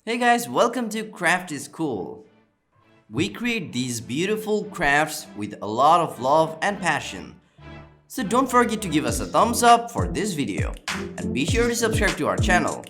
Hey guys, welcome to Craft is Cool. We create these beautiful crafts with a lot of love and passion. So don't forget to give us a thumbs up for this video and be sure to subscribe to our channel.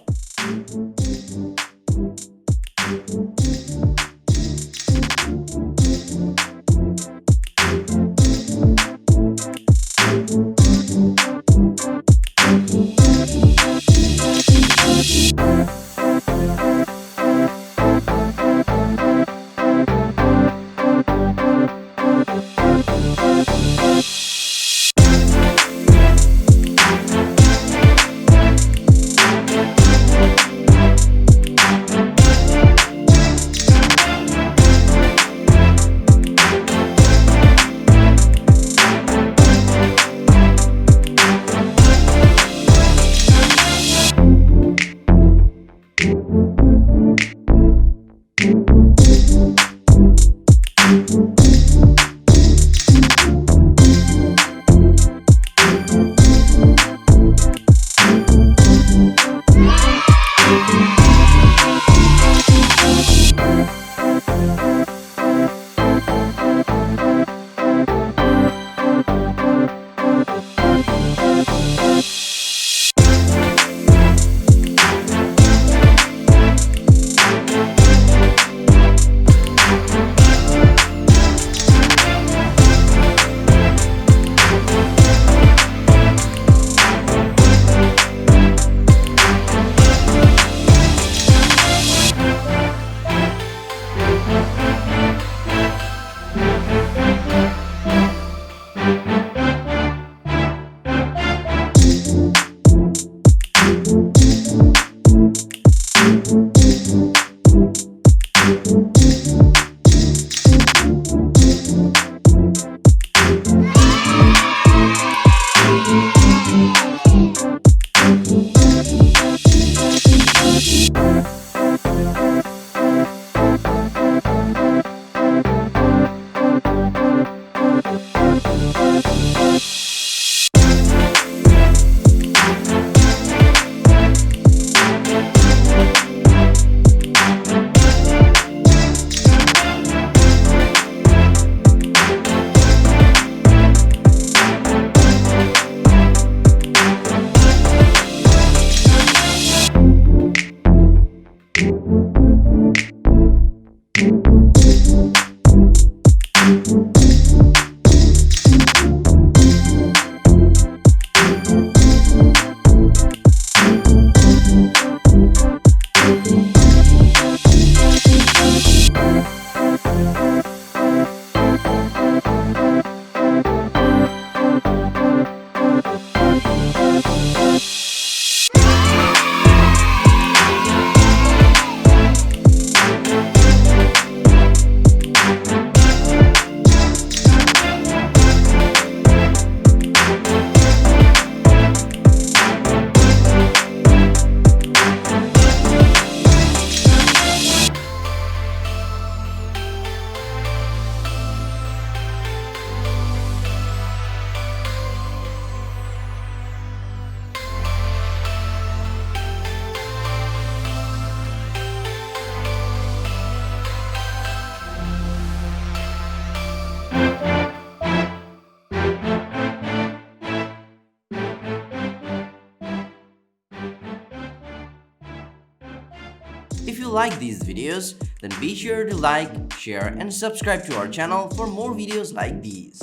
If you like these videos, then be sure to like, share and subscribe to our channel for more videos like these.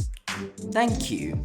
Thank you.